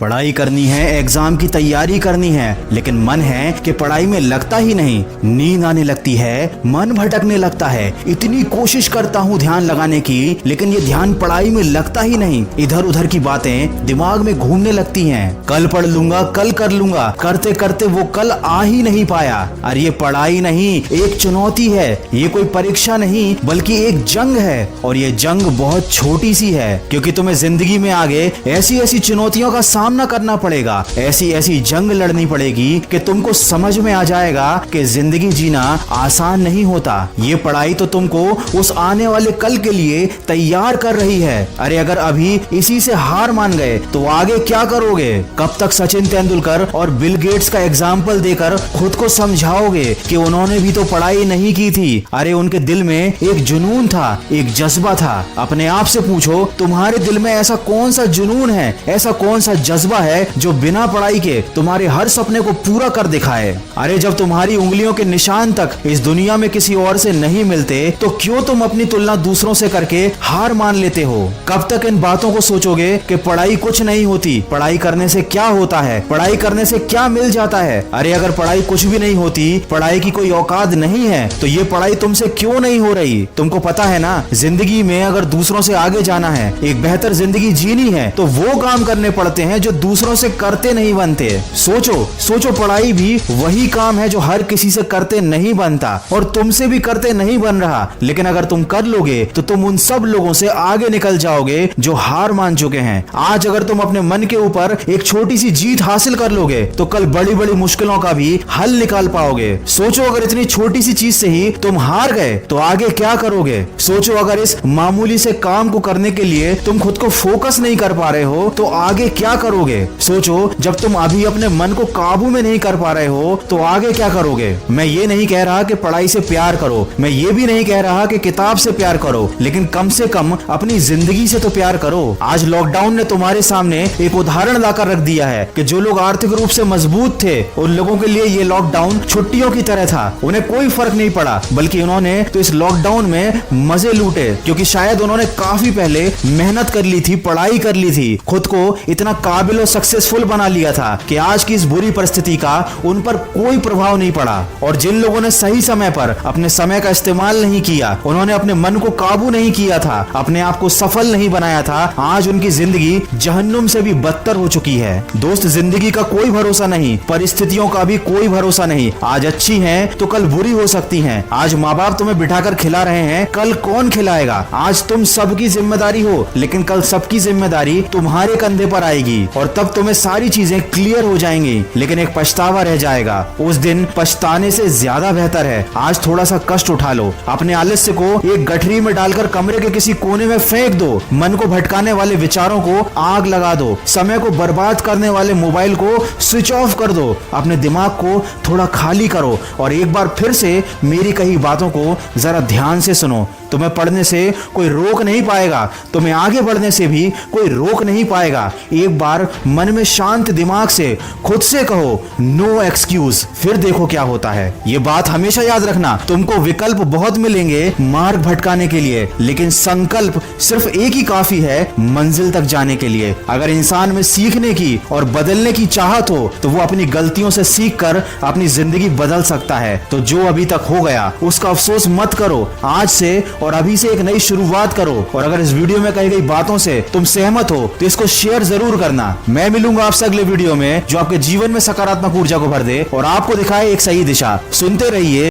पढ़ाई करनी है, एग्जाम की तैयारी करनी है, लेकिन मन है कि पढ़ाई में लगता ही नहीं। नींद आने लगती है, मन भटकने लगता है। इतनी कोशिश करता हूँ ध्यान लगाने की, लेकिन ये ध्यान पढ़ाई में लगता ही नहीं। इधर उधर की बातें दिमाग में घूमने लगती हैं। कल पढ़ लूंगा, कल कर लूंगा, करते करते वो कल आ ही नहीं पाया। अरे ये पढ़ाई नहीं, एक चुनौती है। ये कोई परीक्षा नहीं, बल्कि एक जंग है। और ये जंग बहुत छोटी सी है, क्योंकि तुम्हें जिंदगी में आगे ऐसी ऐसी चुनौतियों का सामना करना पड़ेगा, ऐसी ऐसी जंग लड़नी पड़ेगी कि तुमको समझ में आ जाएगा कि जिंदगी जीना आसान नहीं होता। ये पढ़ाई तो तुमको उस आने वाले कल के लिए तैयार कर रही है। अरे अगर अभी इसी से हार मान गए तो आगे क्या करोगे? कब तक सचिन तेंदुलकर और बिल गेट्स का एग्जाम्पल देकर खुद को समझाओगे कि उन्होंने भी तो पढ़ाई नहीं की थी? अरे उनके दिल में एक जुनून था, एक जज्बा था। अपने आप से पूछो, तुम्हारे दिल में ऐसा कौन सा जुनून है, ऐसा कौन सा जज्बा है जो बिना पढ़ाई के तुम्हारे हर सपने को पूरा कर दिखाए? अरे जब तुम्हारी उंगलियों के निशान तक इस दुनिया में किसी और से नहीं मिलते, तो क्यों तुम अपनी तुलना दूसरों से करके हार मान लेते हो? कब तक इन बातों को सोचोगे कि पढ़ाई कुछ नहीं होती, पढ़ाई करने से क्या होता है, पढ़ाई करने से क्या मिल जाता है? अरे अगर पढ़ाई कुछ भी नहीं होती, पढ़ाई की कोई औकात नहीं है, तो ये पढ़ाई तुमसे क्यों नहीं हो रही? तुमको पता है ना, जिंदगी में अगर दूसरों से आगे जाना है, एक बेहतर जिंदगी जीनी है, तो वो काम करने पड़ते हैं जो दूसरों से करते नहीं बनते। सोचो सोचो, पढ़ाई भी वही काम है जो हर किसी से करते नहीं बनता और तुमसे भी करते नहीं बन रहा। लेकिन अगर तुम कर लोगे तो तुम उन सब लोगों से आगे निकल जाओगे जो हार मान चुके हैं। आज अगर तुम अपने मन के ऊपर एक छोटी सी जीत हासिल कर लोगे तो कल बड़ी बड़ी मुश्किलों का भी हल निकाल पाओगे। सोचो, अगर इतनी छोटी सी चीज से ही तुम हार गए तो आगे क्या करोगे? सोचो, अगर इस मामूली से काम को करने के लिए तुम खुद को फोकस नहीं कर पा रहे हो तो आगे क्या करोगे? सोचो, जब तुम अभी अपने मन को काबू में नहीं कर पा रहे हो तो आगे क्या करोगे? मैं ये नहीं कह रहा कि पढ़ाई से प्यार करो, मैं ये भी नहीं कह रहा कि किताब से प्यार करो, लेकिन कम से कम अपनी जिंदगी से तो प्यार करो। आज लॉकडाउन ने तुम्हारे सामने एक उदाहरण लाकर रख दिया है कि जो लोग आर्थिक रूप से मजबूत थे, उन लोगों के लिए ये लॉकडाउन छुट्टियों की तरह था। उन्हें कोई फर्क नहीं पड़ा, बल्कि उन्होंने तो इस लॉकडाउन में मजे लूटे, क्योंकि शायद उन्होंने काफी पहले मेहनत कर ली थी, पढ़ाई कर ली थी, खुद को इतना काबिल और सक्सेसफुल बना लिया था कि आज की इस बुरी परिस्थिति का उन पर कोई प्रभाव नहीं पड़ा। और जिन लोगों ने सही समय पर अपने समय का इस्तेमाल नहीं किया, उन्होंने अपने मन को काबू नहीं किया था, अपने आप को सफल नहीं बनाया था, आज उनकी जिंदगी जहन्नुम से भी बदतर हो चुकी है। दोस्त, जिंदगी का कोई भरोसा नहीं, परिस्थितियों का भी कोई भरोसा नहीं। आज अच्छी हैं तो कल बुरी हो सकती हैं। आज माँ बाप तुम्हें बिठाकर खिला रहे हैं, कल कौन खिलाएगा? आज तुम सबकी जिम्मेदारी हो, लेकिन कल सबकी जिम्मेदारी तुम्हारे कंधे पर आएगी और तब तुम्हें सारी चीजें क्लियर हो जाएंगी, लेकिन एक पछतावा रह जाएगा। उस दिन पछताने से ज्यादा बेहतर है आज थोड़ा सा कष्ट उठा लो, अपने आलस्य को एक गठरी में डालकर कमरे के किसी कोने में फेंक दो, मन को भटकाने वाले विचारों को आग लगा दो, समय को बर्बाद करने वाले मोबाइल को स्विच ऑफ कर दो, अपने दिमाग को थोड़ा खाली करो और एक बार फिर से मेरी कही बातों को जरा ध्यान से सुनो। तुम्हें पढ़ने से कोई रोक नहीं पाएगा, तुम्हें आगे बढ़ने से भी कोई रोक नहीं पाएगा। एक बार मन में शांत दिमाग से खुद से कहो, नो एक्सक्यूज, फिर देखो क्या होता है। ये बात हमेशा याद रखना, तुमको विकल्प बहुत मिलेंगे मार्ग भटकाने के लिए, लेकिन संकल्प सिर्फ एक ही काफी है मंजिल तक जाने के लिए। अगर इंसान में सीखने की और बदलने की चाहत हो तो वो अपनी गलतियों से सीख कर अपनी जिंदगी बदल सकता है। तो जो अभी तक हो गया उसका अफसोस मत करो, आज से और अभी से एक नई शुरुआत करो। और अगर इस वीडियो में कही गई बातों से तुम सहमत हो तो इसको शेयर जरूर करना। मैं मिलूंगा आपसे अगले वीडियो में जो आपके जीवन में सकारात्मक ऊर्जा को भर दे और आपको दिखाए एक सही दिशा। सुनते रहिए